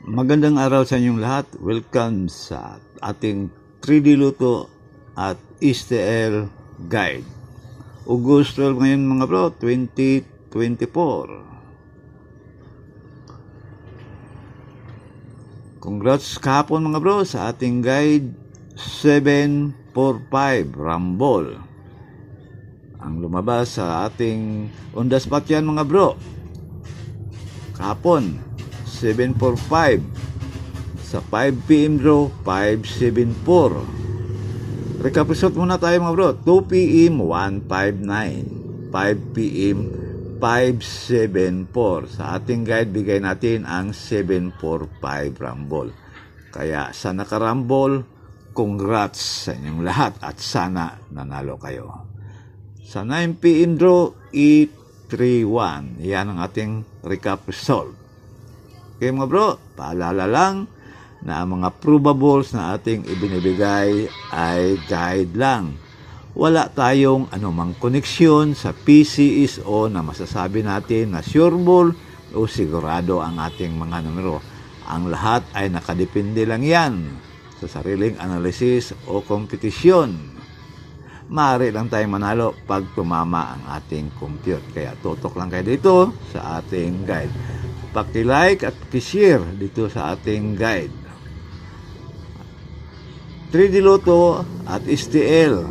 Magandang araw sa inyong lahat. Welcome sa ating 3D Luto at STL Guide. August 12 ngayon mga bro, 2024. Congrats kahapon mga bro sa ating guide 745 Rumble. Ang lumabas sa ating on the spot yan mga bro. Kahapon 745 sa 5 PM draw 574. Recap result muna tayo mga bro. 2 PM 159, 5 PM 574. Sa ating guide bigay natin ang 745 Rumble. Kaya sa naka-Rumble, congrats sa inyong lahat at sana nanalo kayo. Sa 9 PM draw 831. Yan ang ating recap result. Okay mga bro, paalala lang na ang mga probables na ating ibinibigay ay guide lang. Wala tayong anumang koneksyon sa PCSO na masasabi natin na sure ball o sigurado ang ating mga numero. Ang lahat ay nakadepende lang yan sa sariling analysis o kompetisyon. Maaari lang tayong manalo pag tumama ang ating compute. Kaya tutok lang kayo dito sa ating guide. Paki-like at paki-share dito sa ating guide. 3D Luto at STL,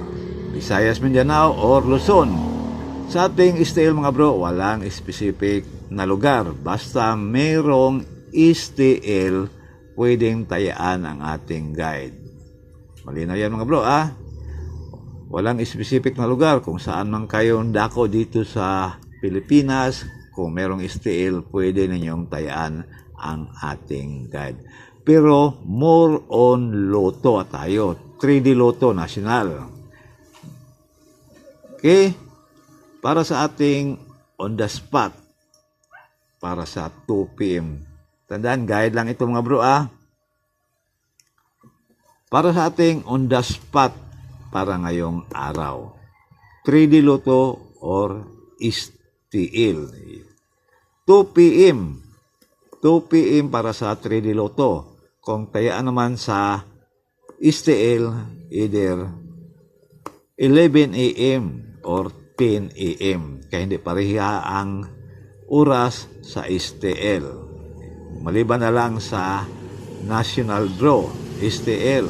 Visayas, Mindanao or Luzon. Sa ating STL mga bro, walang specific na lugar. Basta mayroong STL, pwedeng tayaan ang ating guide. Malinaw yan mga bro Walang specific na lugar kung saan man kayong dako dito sa Pilipinas. Kung merong STL, pwede ninyong tayaan ang ating guide. Pero more on Loto tayo. 3D Loto National. Okay? Para sa ating on the spot. Para sa 2 PM. Tandaan, guide lang ito mga bro Para sa ating on the spot para ngayong araw. 3D Loto or STL. 2 PM. 2 PM para sa 3D Loto. Kung tayaan naman sa STL, either 11 AM or 10 AM. Kaya hindi pareha ang oras sa STL. Maliban na lang sa National Draw, STL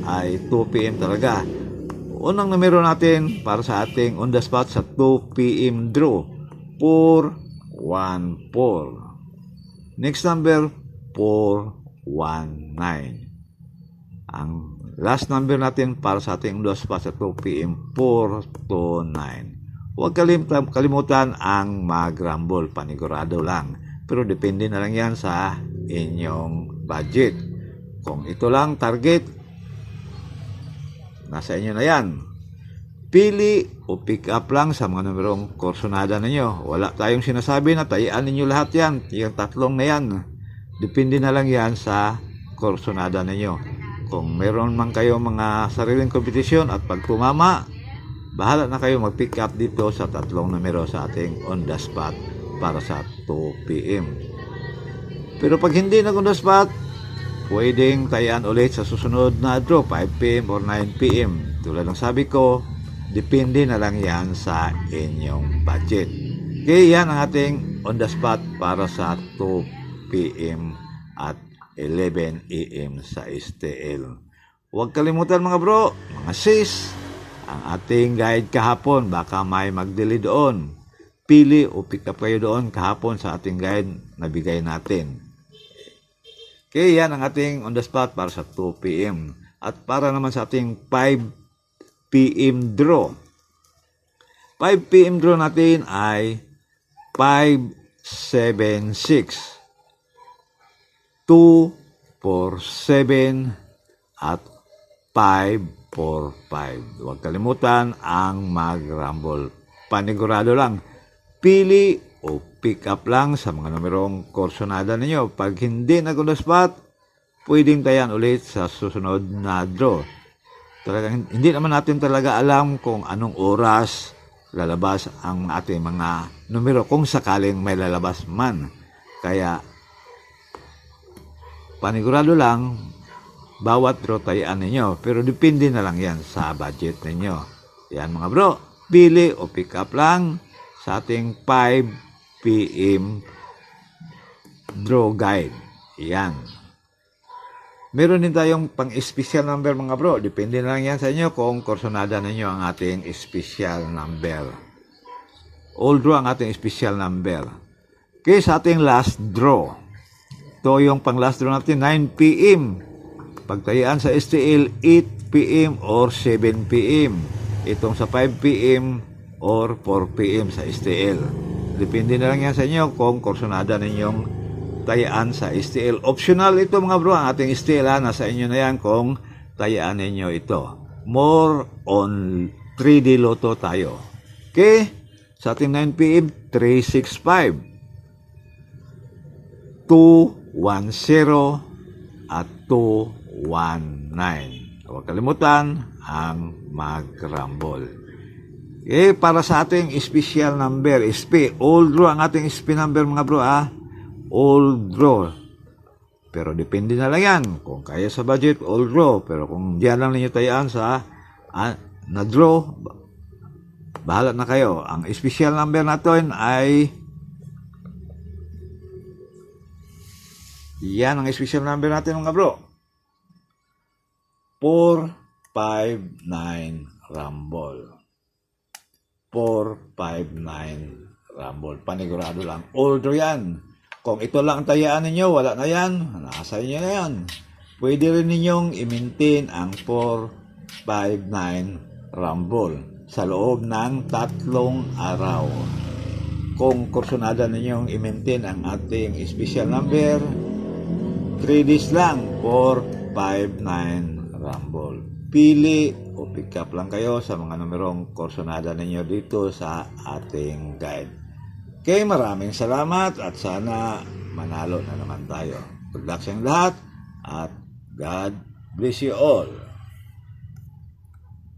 ay 2 PM talaga. Unang numero natin para sa ating on the spot sa 2 PM draw, 414. Next number, 419. Ang last number natin para sa ating on the spot sa 2 PM, 429. Huwag kalimutan ang mag-rumble, panigurado lang. Pero depende na lang yan sa inyong budget. Kung ito lang target, nasa inyo na yan. Pili o pick up lang sa mga numerong korsonada ninyo. Wala tayong sinasabi na tayaan ninyo lahat yan. Yung tatlong na yan. Depende na lang yan sa korsonada ninyo. Kung meron man kayo mga sariling kompetisyon at pag tumama, bahala na kayo mag-pick up dito sa tatlong numero sa ating on the spot para sa 2 PM. Pero pag hindi na on the spot, pwedeng tayaan ulit sa susunod na draw, 5 PM or 9 PM. Tulad ng sabi ko, depende na lang yan sa inyong budget. Okay, yan ang ating on the spot para sa 2 PM at 11 AM sa STL. Huwag kalimutan mga bro, mga sis, ang ating guide kahapon, baka may mag-delay doon. Pili o pick up kayo doon kahapon sa ating guide na bigay natin. Okay, yan ang ating on the spot para sa 2 PM. At para naman sa ating 5 PM draw. 5 PM draw natin ay 576, 247 at 545. Huwag kalimutan ang mag-rumble. Panigurado lang. Pili o pick up lang sa mga numerong korsonada ninyo. Pag hindi on the spot, pwedeng tayan ulit sa susunod na draw. Talagang hindi naman natin talaga alam kung anong oras lalabas ang ating mga numero kung sakaling may lalabas man. Kaya panigurado lang, bawat draw tayaan ninyo. Pero depende na lang yan sa budget ninyo. Yan mga bro, pili o pick up lang sa ating 5 p.m. draw guide. Yan. Meron din tayong pang-special number mga bro. Depende na lang yan sa inyo kung kursonada ninyo ang ating special number. All draw ang ating special number. Okay, sa ating last draw. Ito yung pang last draw natin, 9 p.m. Pagtayaan sa STL, 8 p.m. or 7 p.m. Itong sa 5 p.m. or 4 p.m. sa STL. Depende na lang yan sa inyo kung kursonada ninyong tayaan sa STL. Optional ito mga bro, ang ating STL nasa inyo na yan kung tayaan ninyo ito. More on 3D Lotto tayo. Okay? Sa ating 9 p.m. 365 210 at 219. Huwag kalimutan ang mag-rumble. Okay, para sa ating special number, SP, all draw ang ating SP number mga bro all draw. Pero depende na lang yan. Kung kaya sa budget, all draw. Pero kung diyan lang ninyo tayaan sa na-draw, bahala na kayo. Ang special number natin ay yan ang special number natin mga bro. 459 Rumble. 459 Rumble. Panigurado lang. All draw yan. Kung ito lang ang tayaan ninyo, wala na yan. Nasa inyo na yan. Pwede rin ninyong i-maintain ang 459 Rumble sa loob ng 3 araw. Kung kursonada ninyong i-maintain ang ating special number, 3 days lang, 459 Rumble. Pili o pick up lang kayo sa mga numerong kursonada ninyo dito sa ating guide. Okay, maraming salamat at sana manalo na naman tayo. Good luck sa lahat at God bless you all.